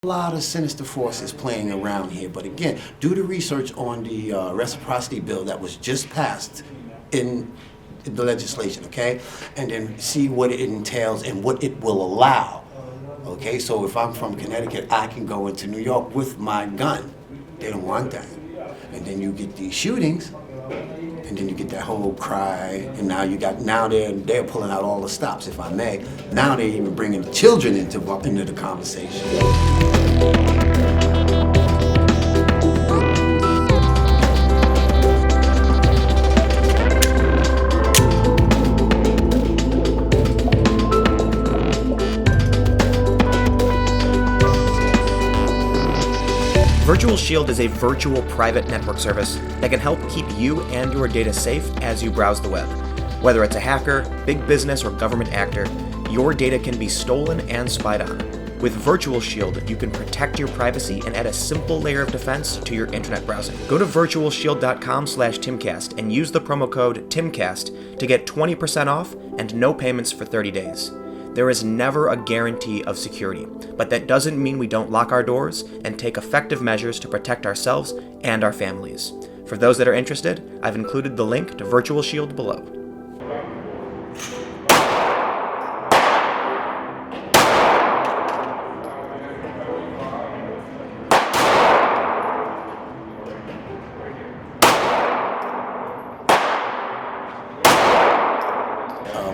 A lot of sinister forces playing around here, but again, do the research on the reciprocity bill that was just passed in the legislation, okay? And then see what it entails and what it will allow, okay? So if I'm from Connecticut, I can go into New York with my gun. They don't want that. And then you get these shootings, and then you get that whole cry, and now they're pulling out all the stops, if I may. Now they're even bringing the children into the conversation. Virtual Shield is a virtual private network service that can help keep you and your data safe as you browse the web. Whether it's a hacker, big business, or government actor, your data can be stolen and spied on. With Virtual Shield, you can protect your privacy and add a simple layer of defense to your internet browsing. Go to virtualshield.com/Timcast and use the promo code TIMCAST to get 20% off and no payments for 30 days. There is never a guarantee of security, but that doesn't mean we don't lock our doors and take effective measures to protect ourselves and our families. For those that are interested, I've included the link to Virtual Shield below.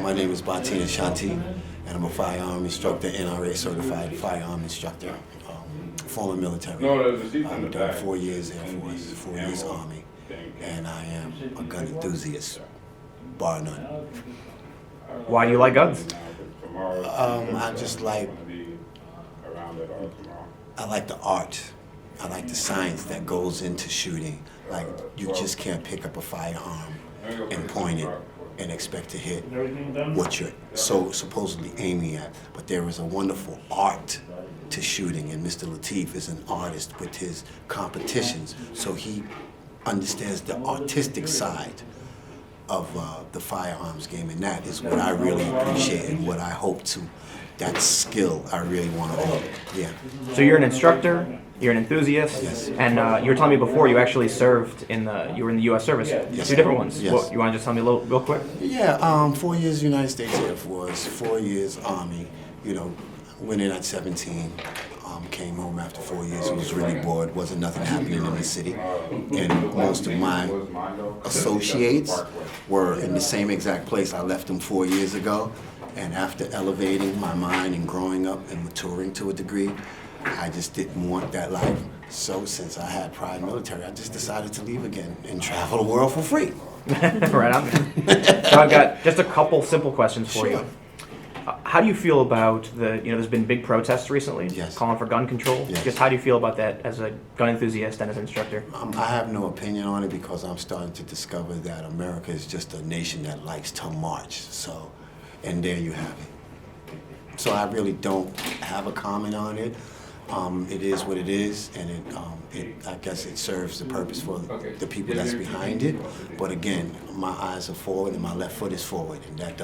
My name is Batina Shanti, and I'm a firearm instructor, NRA certified firearm instructor, former military. I've done 4 years Air Force, 4 years Army, and I am a gun enthusiast, bar none. Why do you like guns? I like the art. I like the science that goes into shooting. Like, you just can't pick up a firearm and point it and expect to hit what you're so supposedly aiming at. But there is a wonderful art to shooting, and Mr. Lateef is an artist with his competitions, so he understands the artistic side of the firearms game, and that is what I really appreciate and what I hope to, that skill I really want to own. Yeah. So you're an instructor, you're an enthusiast, Yes. and you were telling me before you actually served you were in the U.S. service. Yes. 2 different ones. Yes. What, you want to just tell me real quick? Yeah, 4 years United States Air Force, 4 years Army, went in at 17, came home after 4 years, was really bored, wasn't nothing happening in the city, and most of my associates were in the same exact place I left them 4 years ago, and after elevating my mind and growing up and maturing to a degree, I just didn't want that life. So since I had prior military, I just decided to leave again and travel the world for free. Right on. So I've got just a couple simple questions for you. How do you feel about there's been big protests recently, Yes. calling for gun control. Yes. Just how do you feel about that as a gun enthusiast and as an instructor? I have no opinion on it because I'm starting to discover that America is just a nation that likes to march. So, and there you have it. So I really don't have a comment on it. It is what it is, and I guess it serves the purpose for the people that's behind it. But again, my eyes are forward and my left foot is forward, and it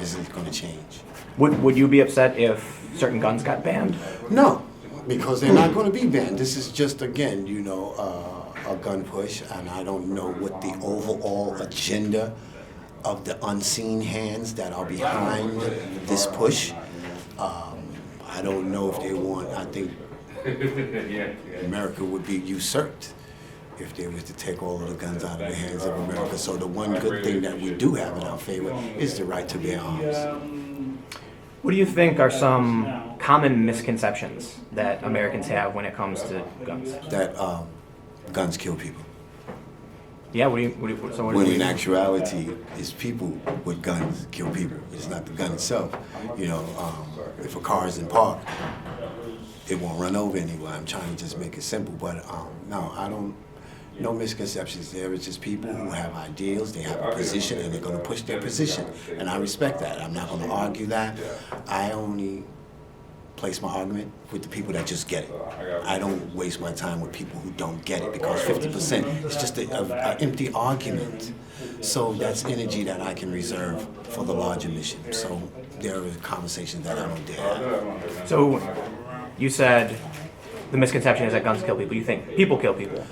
isn't going to change. Would you be upset if certain guns got banned? No, because they're not going to be banned. This is just, again, a gun push, and I don't know what the overall agenda of the unseen hands that are behind this push. I don't know if they want, I think America would be usurped if they was to take all of the guns out of the hands of America. So the one good thing that we do have in our favor is the right to bear arms. What do you think are some common misconceptions that Americans have when it comes to guns? That guns kill people. Yeah, When in actuality, it's people with guns kill people. It's not the gun itself. If a car is in park, it won't run over anyone. I'm trying to just make it simple, but no, I don't. No misconceptions there. It's just people who have ideals, they have a position, and they're going to push their position, and I respect that. I'm not going to argue that. I only place my argument with the people that just get it. I don't waste my time with people who don't get it, because 50% is just an empty argument. So that's energy that I can reserve for the larger mission. So there are conversations that I don't dare have. So you said the misconception is that guns kill people. You think people kill people.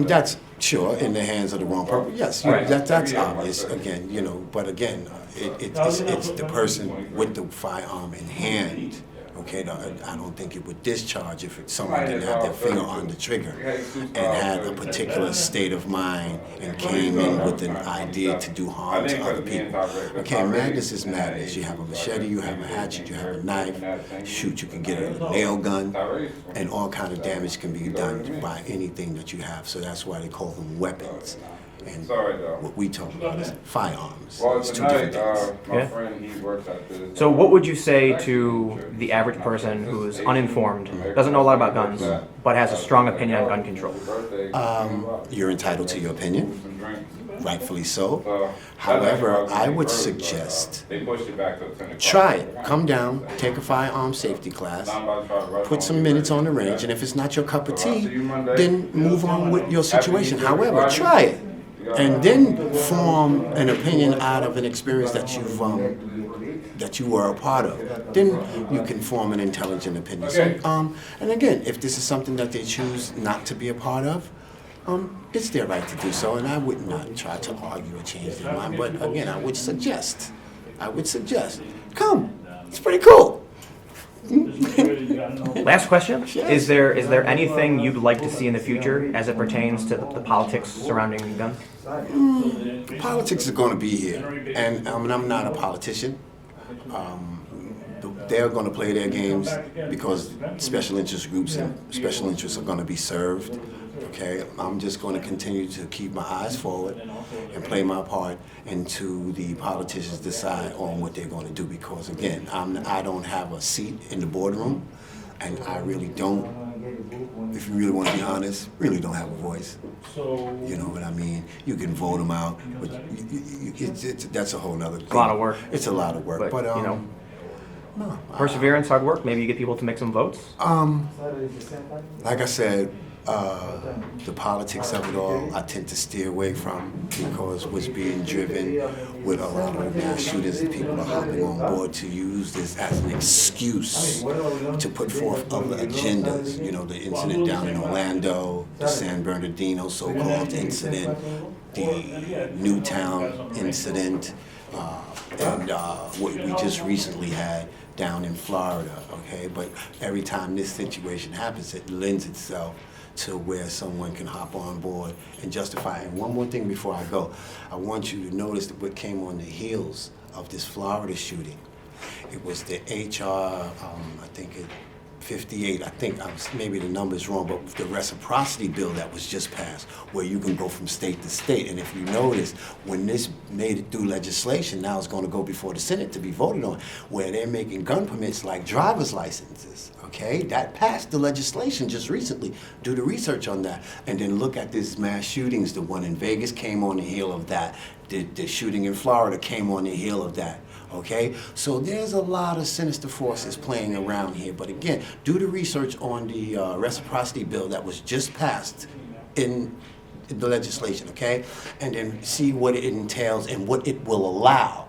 That's sure in the hands of the wrong person. Yes, Right. that's obvious. Again, but again, it's the person with the firearm in hand. Okay, I don't think it would discharge if someone didn't have their finger on the trigger and had a particular state of mind and came in with an idea to do harm to other people. Okay, madness is madness. You have a machete, you have a hatchet, you have a knife. Shoot, you can get a nail gun, and all kind of damage can be done by anything that you have. So that's why they call them weapons. And what we talk about is firearms. It's two different things. Yeah. So what would you say to the average person who's uninformed, doesn't know a lot about guns, but has a strong opinion on gun control? You're entitled to your opinion, rightfully so. However, I would suggest try it. Come down, take a firearm safety class, put some minutes on the range, and if it's not your cup of tea, then move on with your situation. However, try it. And then form an opinion out of an experience that you were a part of. Then you can form an intelligent opinion. So, and again, if this is something that they choose not to be a part of, it's their right to do so. And I would not try to argue or change their mind. But again, I would suggest, come. It's pretty cool. Last question. Is there anything you'd like to see in the future as it pertains to the politics surrounding guns? Politics is going to be here, and I'm not a politician. They're going to play their games because special interest groups and special interests are going to be served. Okay, I'm just going to continue to keep my eyes forward and play my part until the politicians decide on what they're going to do. Because again, I don't have a seat in the boardroom, and I really don't. If you really want to be honest, really don't have a voice. You know what I mean? You can vote them out, but that's a whole nother thing. A lot of work. It's a lot of work, but no, perseverance, hard work. Maybe you get people to make some votes. Like I said, the politics of it all, I tend to steer away from because what's being driven with a lot of mass shooters and people are hopping on board to use this as an excuse to put forth other agendas. You know, the incident down in Orlando, the San Bernardino so-called incident, the Newtown incident, and what we just recently had down in Florida, okay? But every time this situation happens, it lends itself to where someone can hop on board and justify it. And one more thing before I go, I want you to notice that what came on the heels of this Florida shooting. It was the HR, I think it 58, I think maybe the number's wrong, but the reciprocity bill that was just passed, where you can go from state to state. And if you notice, when this made it through legislation, now it's going to go before the Senate to be voted on, where they're making gun permits like driver's licenses. Okay, that passed the legislation just recently. Do the research on that, and then look at these mass shootings. The one in Vegas came on the heel of that. The shooting in Florida came on the heel of that. Okay, so there's a lot of sinister forces playing around here. But again, do the research on the reciprocity bill that was just passed in the legislation, okay? And then see what it entails and what it will allow.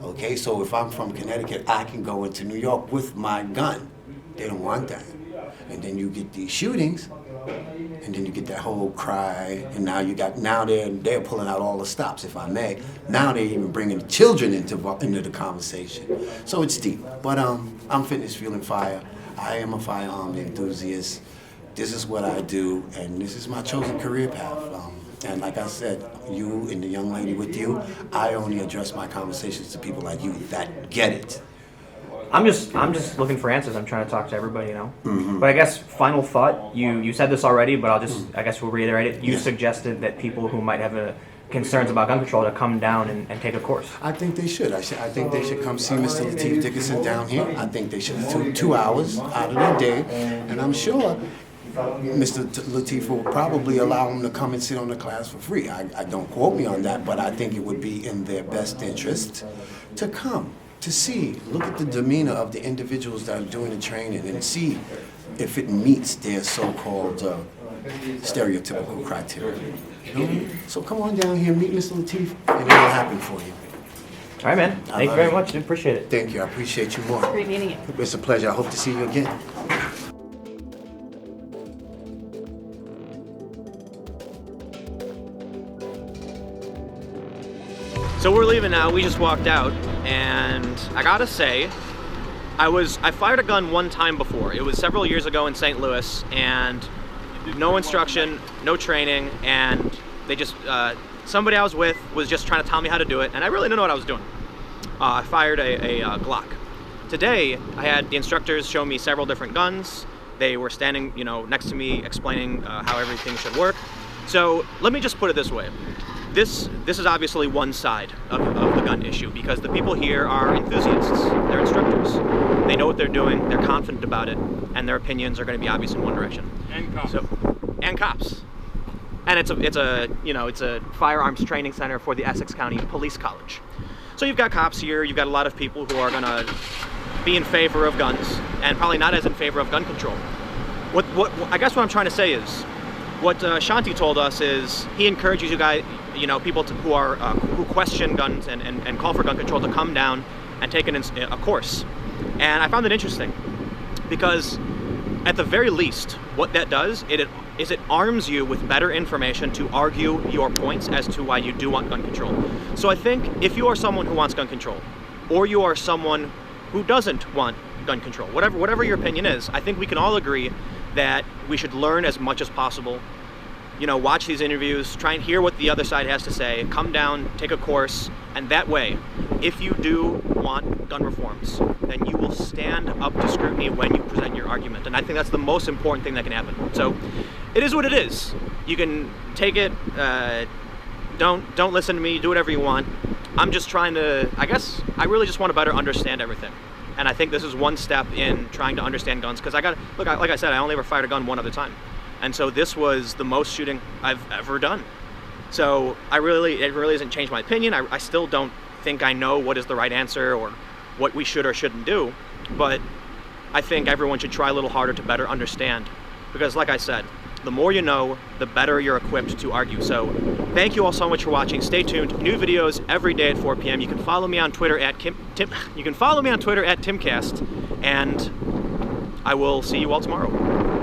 Okay, so if I'm from Connecticut, I can go into New York with my gun. They don't want that. And then you get these shootings, and then you get that whole cry, and now they're pulling out all the stops, if I may. Now they're even bringing the children into the conversation. So it's deep. But I'm Fitness Fueling Fire. I am a firearm enthusiast. This is what I do, and this is my chosen career path. And like I said, you and the young lady with you, I only address my conversations to people like you that get it. I'm just looking for answers. I'm trying to talk to everybody, you know. Mm-hmm. But I guess final thought. You said this already, but I guess we'll reiterate it. You suggested that people who might have concerns about gun control to come down and take a course. I think they should. I think they should come see Mr. Lateef Dickinson down here. I think they should do 2 hours out of their day, and I'm sure Mr. Lateef will probably allow them to come and sit on the class for free. I don't quote me on that, but I think it would be in their best interest to come. To see, look at the demeanor of the individuals that are doing the training and see if it meets their so-called stereotypical criteria. You know? So come on down here, meet Mr. Lateef, and it'll happen for you. All right, man. Thank you very much. I appreciate it. Thank you. I appreciate you more. Great meeting you. It's a pleasure. I hope to see you again. So we're leaving now. We just walked out, and I gotta say, I fired a gun one time before. It was several years ago in St. Louis, and no instruction, no training, and they just somebody I was with was just trying to tell me how to do it, and I really didn't know what I was doing. I fired a Glock. Today, I had the instructors show me several different guns. They were standing, next to me, explaining how everything should work. So let me just put it this way. This is obviously one side of the gun issue, because the people here are enthusiasts. They're instructors. They know what they're doing. They're confident about it, and their opinions are going to be obvious in one direction. And cops. And cops. And it's a firearms training center for the Essex County Police College. So you've got cops here. You've got a lot of people who are going to be in favor of guns, and probably not as in favor of gun control. I guess what I'm trying to say is, what Shanti told us is he encourages you guys, people who question guns and call for gun control to come down and take a course. And I found it interesting because, at the very least, what that does is it arms you with better information to argue your points as to why you do want gun control. So I think if you are someone who wants gun control, or you are someone who doesn't want gun control, whatever your opinion is, I think we can all agree that we should learn as much as possible. Watch these interviews, try and hear what the other side has to say, come down, take a course, and that way, if you do want gun reforms, then you will stand up to scrutiny when you present your argument. And I think that's the most important thing that can happen. So, it is what it is. You can take it, don't listen to me, do whatever you want. I'm just trying to, I really just want to better understand everything. And I think this is one step in trying to understand guns, because like I said, I only ever fired a gun one other time. And so this was the most shooting I've ever done. So it really hasn't changed my opinion. I still don't think I know what is the right answer or what we should or shouldn't do. But I think everyone should try a little harder to better understand. Because like I said, the more you know, the better you're equipped to argue. So thank you all so much for watching. Stay tuned. New videos every day at 4 p.m. You can follow me on Twitter at Timcast, and I will see you all tomorrow.